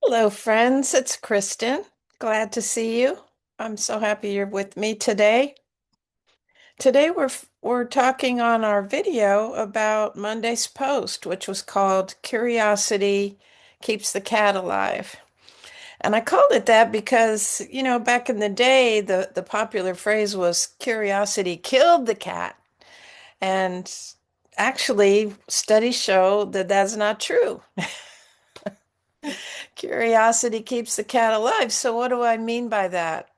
Hello, friends. It's Kristen. Glad to see you. I'm so happy you're with me today. Today we're talking on our video about Monday's post, which was called Curiosity Keeps the Cat Alive. And I called it that because, back in the day, the popular phrase was curiosity killed the cat. And actually, studies show that that's not true. Curiosity keeps the cat alive. So, what do I mean by that?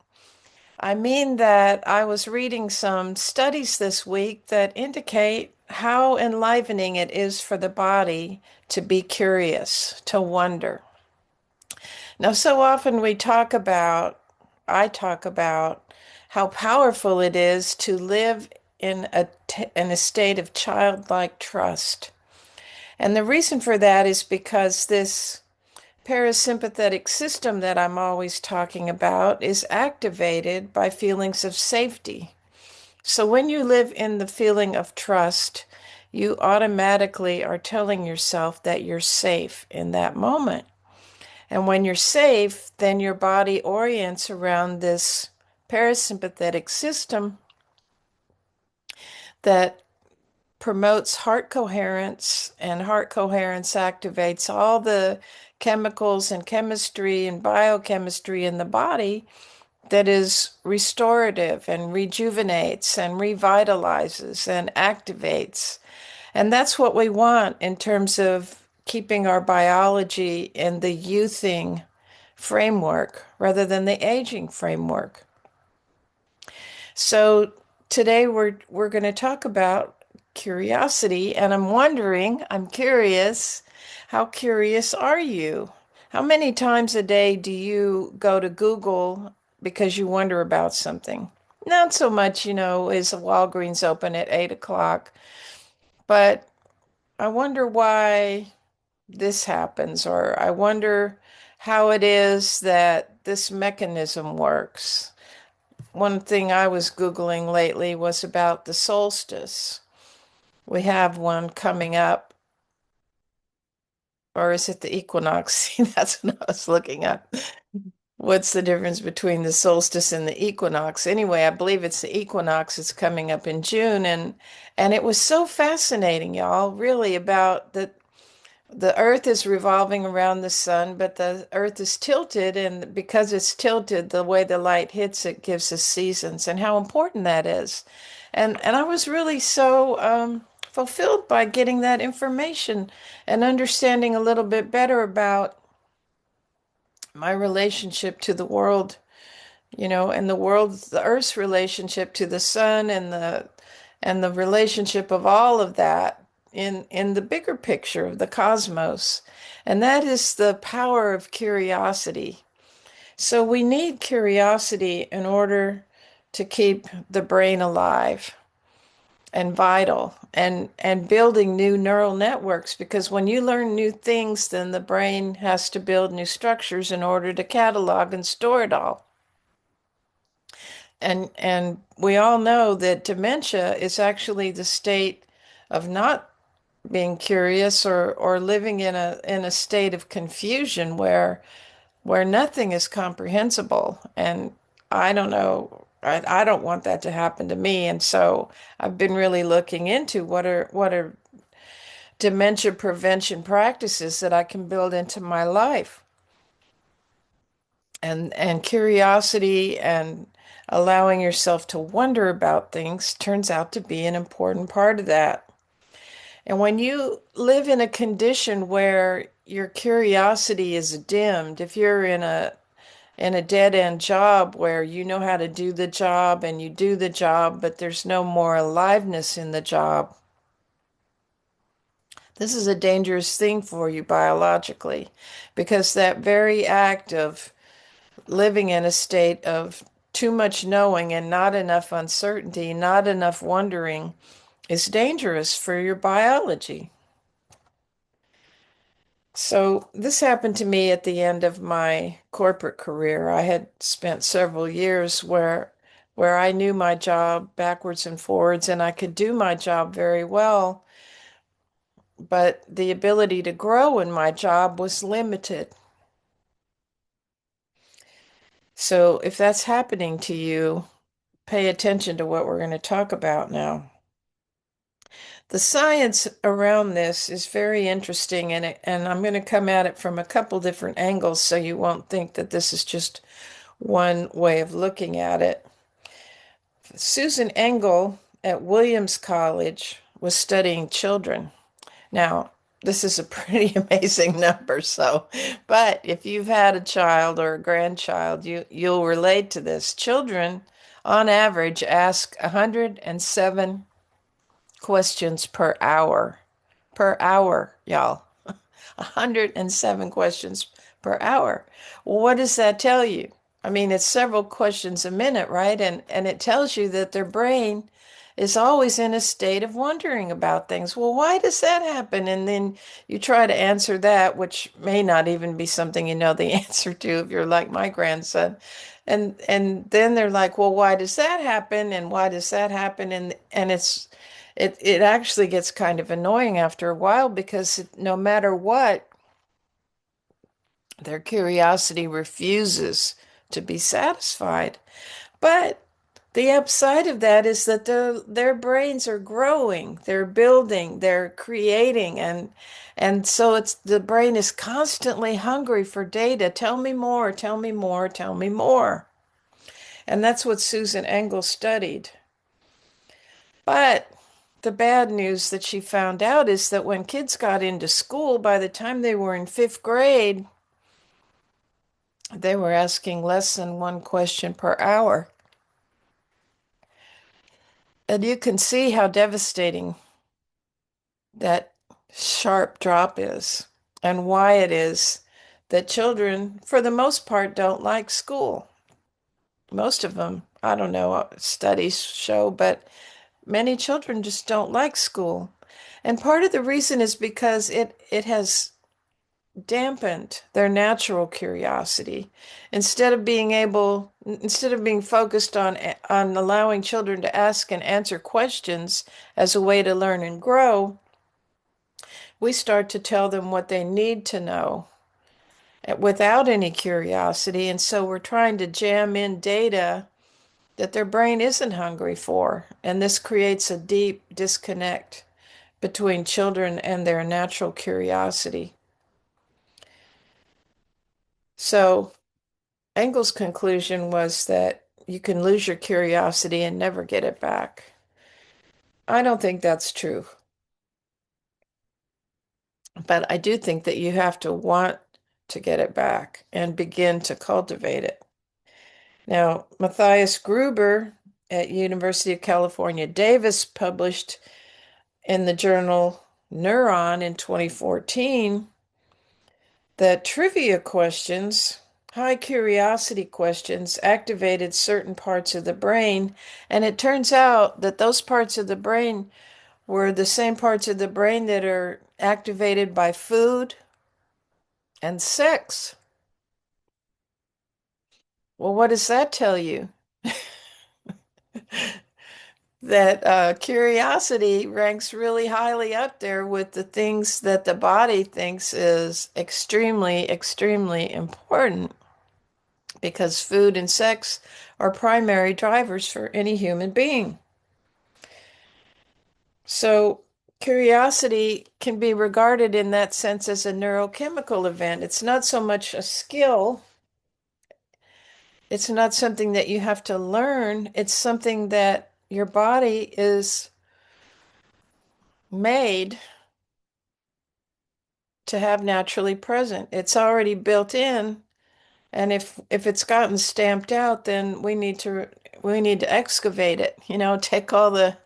I mean that I was reading some studies this week that indicate how enlivening it is for the body to be curious, to wonder. Now, so often I talk about how powerful it is to live in a state of childlike trust. And the reason for that is because this parasympathetic system that I'm always talking about is activated by feelings of safety. So when you live in the feeling of trust, you automatically are telling yourself that you're safe in that moment. And when you're safe, then your body orients around this parasympathetic system that promotes heart coherence, and heart coherence activates all the chemicals and chemistry and biochemistry in the body that is restorative and rejuvenates and revitalizes and activates. And that's what we want in terms of keeping our biology in the youthing framework rather than the aging framework. So today we're going to talk about curiosity, and I'm curious, how curious are you? How many times a day do you go to Google because you wonder about something? Not so much, is Walgreens open at 8 o'clock, but I wonder why this happens, or I wonder how it is that this mechanism works. One thing I was Googling lately was about the solstice. We have one coming up, or is it the equinox? See, that's what I was looking up. What's the difference between the solstice and the equinox? Anyway, I believe it's the equinox. It's coming up in June, and it was so fascinating, y'all, really about the earth is revolving around the sun, but the earth is tilted, and because it's tilted, the way the light hits it gives us seasons and how important that is. And I was really so fulfilled by getting that information and understanding a little bit better about my relationship to the world, and the earth's relationship to the sun, and the relationship of all of that in the bigger picture of the cosmos. And that is the power of curiosity. So we need curiosity in order to keep the brain alive and vital and building new neural networks, because when you learn new things, then the brain has to build new structures in order to catalog and store it all. And we all know that dementia is actually the state of not being curious, or living in a state of confusion where nothing is comprehensible. And I don't know, I don't want that to happen to me. And so I've been really looking into what are dementia prevention practices that I can build into my life. And curiosity and allowing yourself to wonder about things turns out to be an important part of that. And when you live in a condition where your curiosity is dimmed, if you're in a dead-end job where you know how to do the job and you do the job, but there's no more aliveness in the job, this is a dangerous thing for you biologically, because that very act of living in a state of too much knowing and not enough uncertainty, not enough wondering, is dangerous for your biology. So this happened to me at the end of my corporate career. I had spent several years where I knew my job backwards and forwards, and I could do my job very well, but the ability to grow in my job was limited. So if that's happening to you, pay attention to what we're going to talk about now. The science around this is very interesting, and I'm going to come at it from a couple different angles so you won't think that this is just one way of looking at it. Susan Engel at Williams College was studying children. Now, this is a pretty amazing number, but if you've had a child or a grandchild, you'll relate to this. Children, on average, ask 107 questions per hour. Per hour, y'all. 107 questions per hour. Well, what does that tell you? I mean, it's several questions a minute, right? And it tells you that their brain is always in a state of wondering about things. Well, why does that happen? And then you try to answer that, which may not even be something you know the answer to if you're like my grandson. And then they're like, well, why does that happen? And why does that happen? And it actually gets kind of annoying after a while because no matter what, their curiosity refuses to be satisfied. But the upside of that is that their brains are growing, they're building, they're creating, and so it's the brain is constantly hungry for data. Tell me more, tell me more, tell me more. And that's what Susan Engel studied. But the bad news that she found out is that when kids got into school, by the time they were in fifth grade, they were asking less than one question per hour. And you can see how devastating that sharp drop is and why it is that children, for the most part, don't like school. Most of them, I don't know, studies show, but many children just don't like school. And part of the reason is because it has dampened their natural curiosity. Instead of being focused on allowing children to ask and answer questions as a way to learn and grow, we start to tell them what they need to know without any curiosity. And so we're trying to jam in data that their brain isn't hungry for. And this creates a deep disconnect between children and their natural curiosity. So Engel's conclusion was that you can lose your curiosity and never get it back. I don't think that's true, but I do think that you have to want to get it back and begin to cultivate it. Now, Matthias Gruber at University of California, Davis published in the journal Neuron in 2014 that trivia questions, high curiosity questions, activated certain parts of the brain. And it turns out that those parts of the brain were the same parts of the brain that are activated by food and sex. Well, what does that tell you? That curiosity ranks really highly up there with the things that the body thinks is extremely, extremely important because food and sex are primary drivers for any human being. So, curiosity can be regarded in that sense as a neurochemical event. It's not so much a skill, it's not something that you have to learn, it's something that your body is made to have naturally present. It's already built in, and if it's gotten stamped out, then we need to excavate it, take all the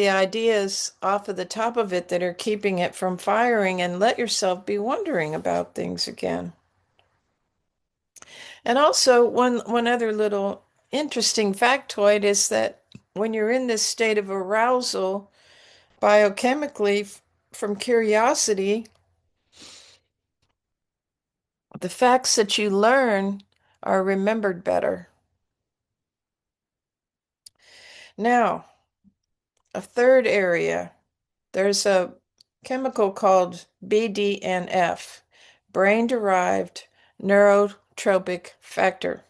ideas off of the top of it that are keeping it from firing and let yourself be wondering about things again. And also, one other little interesting factoid is that when you're in this state of arousal biochemically from curiosity, the facts that you learn are remembered better. Now, a third area, there's a chemical called BDNF, brain-derived neurotrophic factor.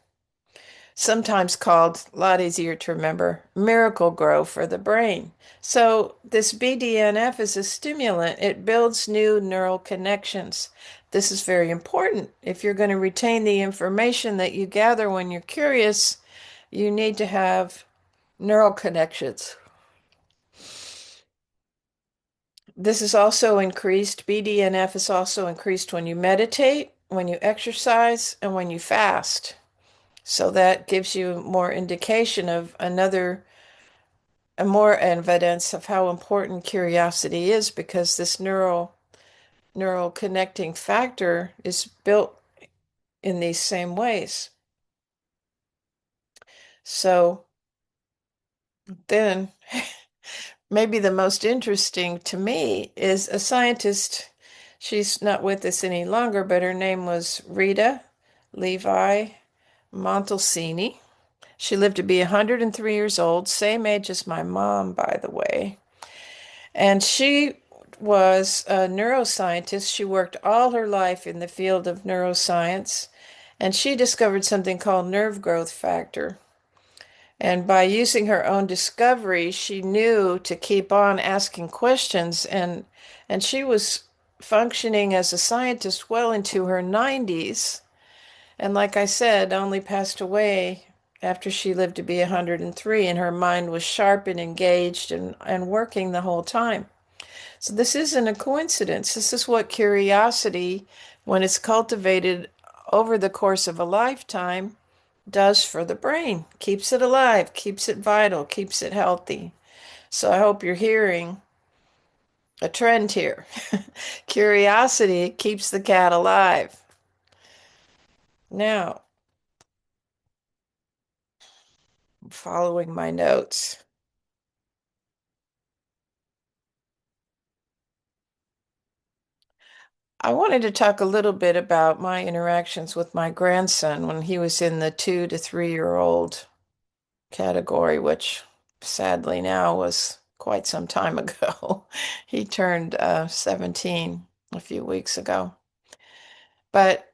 sometimes called, a lot easier to remember, Miracle Grow for the brain. So this BDNF is a stimulant. It builds new neural connections. This is very important. If you're going to retain the information that you gather when you're curious, you need to have neural connections. This is also increased, BDNF is also increased when you meditate, when you exercise, and when you fast. So that gives you more indication of another, and more evidence of how important curiosity is because this neural connecting factor is built in these same ways. So then maybe the most interesting to me is a scientist. She's not with us any longer, but her name was Rita Levi Montalcini. She lived to be 103 years old, same age as my mom, by the way. And she was a neuroscientist. She worked all her life in the field of neuroscience, and she discovered something called nerve growth factor. And by using her own discovery, she knew to keep on asking questions, and she was functioning as a scientist well into her 90s. And like I said, only passed away after she lived to be 103, and her mind was sharp and engaged and working the whole time. So this isn't a coincidence. This is what curiosity, when it's cultivated over the course of a lifetime, does for the brain. Keeps it alive, keeps it vital, keeps it healthy. So I hope you're hearing a trend here. Curiosity keeps the cat alive. Now, following my notes. I wanted to talk a little bit about my interactions with my grandson when he was in the 2 to 3 year old category, which sadly now was quite some time ago. He turned 17 a few weeks ago. But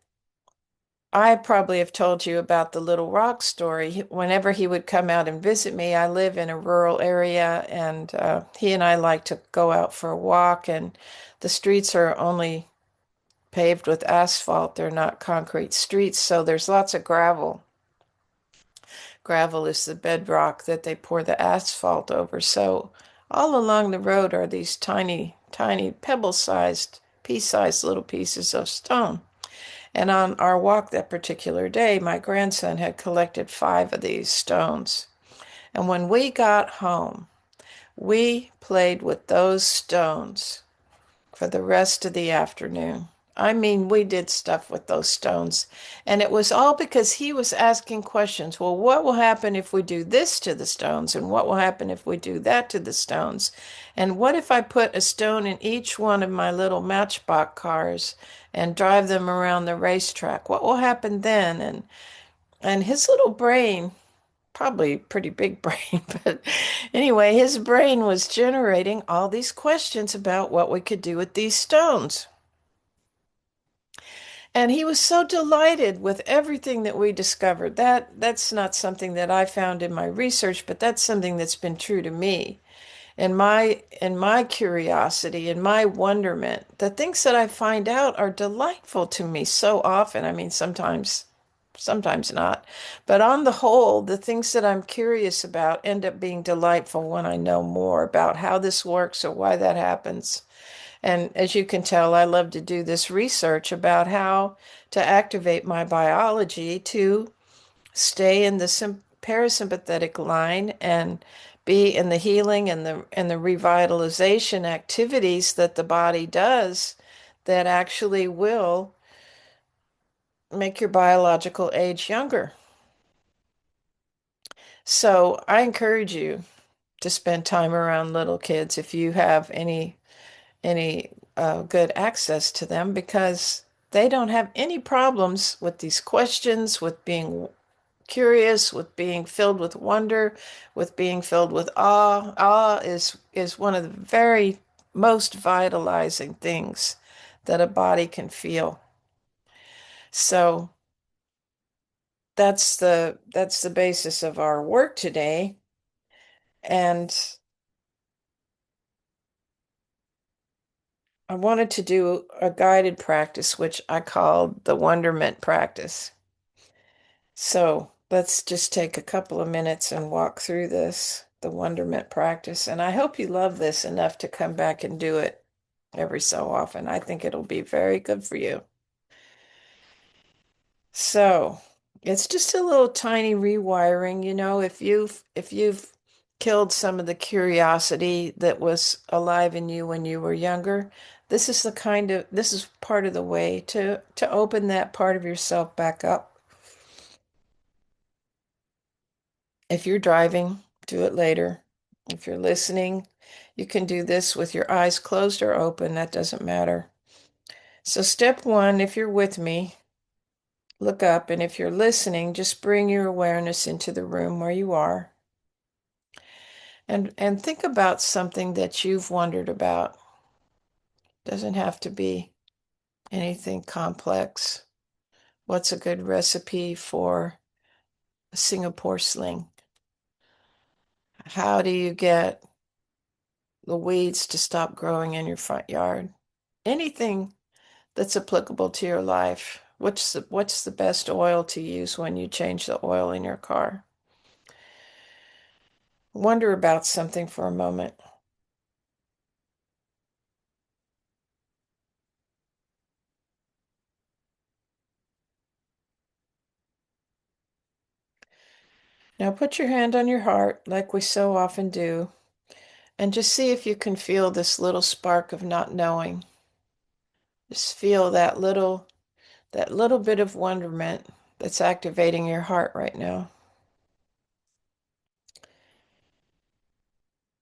I probably have told you about the Little Rock story. Whenever he would come out and visit me, I live in a rural area, and he and I like to go out for a walk, and the streets are only paved with asphalt. They're not concrete streets, so there's lots of gravel. Gravel is the bedrock that they pour the asphalt over. So all along the road are these tiny, tiny pebble-sized, pea-sized little pieces of stone. And on our walk that particular day, my grandson had collected 5 of these stones. And when we got home, we played with those stones for the rest of the afternoon. I mean, we did stuff with those stones. And it was all because he was asking questions. Well, what will happen if we do this to the stones? And what will happen if we do that to the stones? And what if I put a stone in each one of my little Matchbox cars and drive them around the racetrack? What will happen then? And his little brain, probably pretty big brain, but anyway, his brain was generating all these questions about what we could do with these stones. And he was so delighted with everything that we discovered. That's not something that I found in my research, but that's something that's been true to me. In my curiosity, in my wonderment, the things that I find out are delightful to me so often. I mean, sometimes not. But on the whole, the things that I'm curious about end up being delightful when I know more about how this works or why that happens. And as you can tell, I love to do this research about how to activate my biology to stay in the parasympathetic line and be in the healing and the revitalization activities that the body does that actually will make your biological age younger. So I encourage you to spend time around little kids if you have any good access to them because they don't have any problems with these questions, with being curious, with being filled with wonder, with being filled with awe. Awe is one of the very most vitalizing things that a body can feel. So that's the basis of our work today. And I wanted to do a guided practice, which I called the wonderment practice. So let's just take a couple of minutes and walk through this, the wonderment practice. And I hope you love this enough to come back and do it every so often. I think it'll be very good for you. So it's just a little tiny rewiring, if you've killed some of the curiosity that was alive in you when you were younger, this is part of the way to open that part of yourself back up. If you're driving, do it later. If you're listening, you can do this with your eyes closed or open, that doesn't matter. So step one, if you're with me, look up, and if you're listening, just bring your awareness into the room where you are and think about something that you've wondered about. Doesn't have to be anything complex. What's a good recipe for a Singapore sling? How do you get the weeds to stop growing in your front yard? Anything that's applicable to your life. What's the best oil to use when you change the oil in your car? Wonder about something for a moment. Now put your hand on your heart, like we so often do, and just see if you can feel this little spark of not knowing. Just feel that little bit of wonderment that's activating your heart right now.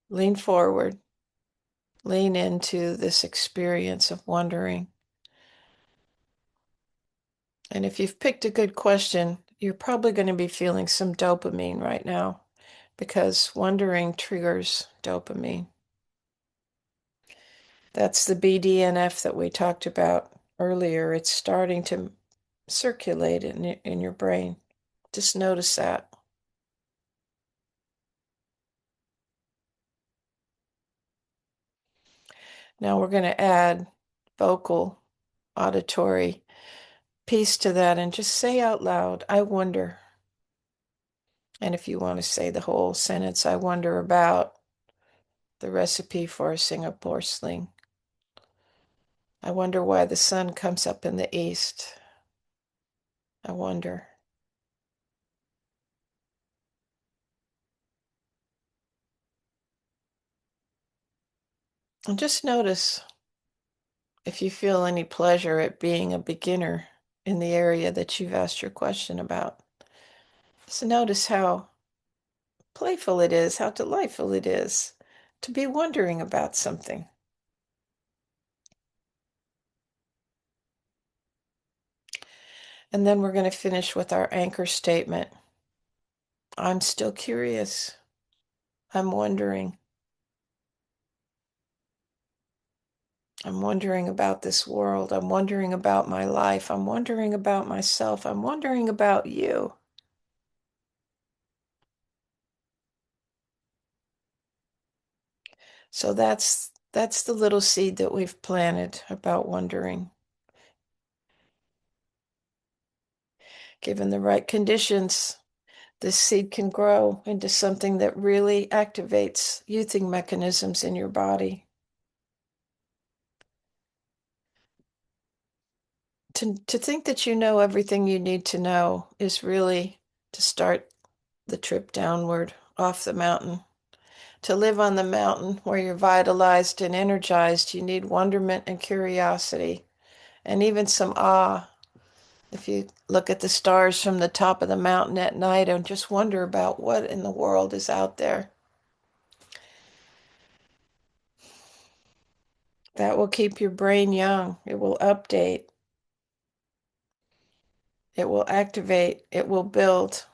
Lean forward, lean into this experience of wondering. And if you've picked a good question, you're probably going to be feeling some dopamine right now because wondering triggers dopamine. That's the BDNF that we talked about earlier. It's starting to circulate in your brain. Just notice that. Now we're going to add vocal, auditory piece to that and just say out loud, I wonder. And if you want to say the whole sentence, I wonder about the recipe for a Singapore sling. I wonder why the sun comes up in the east. I wonder. And just notice if you feel any pleasure at being a beginner in the area that you've asked your question about. Just notice how playful it is, how delightful it is to be wondering about something. And then we're going to finish with our anchor statement. I'm still curious. I'm wondering. I'm wondering about this world. I'm wondering about my life. I'm wondering about myself. I'm wondering about you. So that's the little seed that we've planted about wondering. Given the right conditions, this seed can grow into something that really activates youthing mechanisms in your body. To think that you know everything you need to know is really to start the trip downward off the mountain. To live on the mountain where you're vitalized and energized, you need wonderment and curiosity and even some awe. If you look at the stars from the top of the mountain at night and just wonder about what in the world is out there, that will keep your brain young. It will update, it will activate, it will build.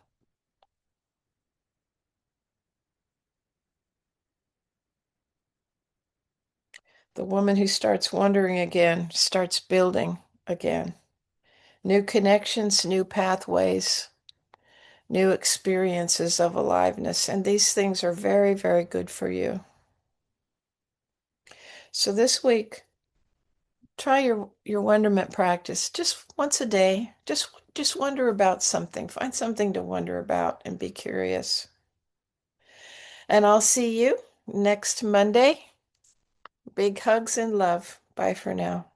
The woman who starts wondering again starts building again. New connections, new pathways. new experiences of aliveness. And these things are very, very good for you. So this week, try your wonderment practice just once a day. Just wonder about something. Find something to wonder about and be curious. And I'll see you next Monday. Big hugs and love. Bye for now.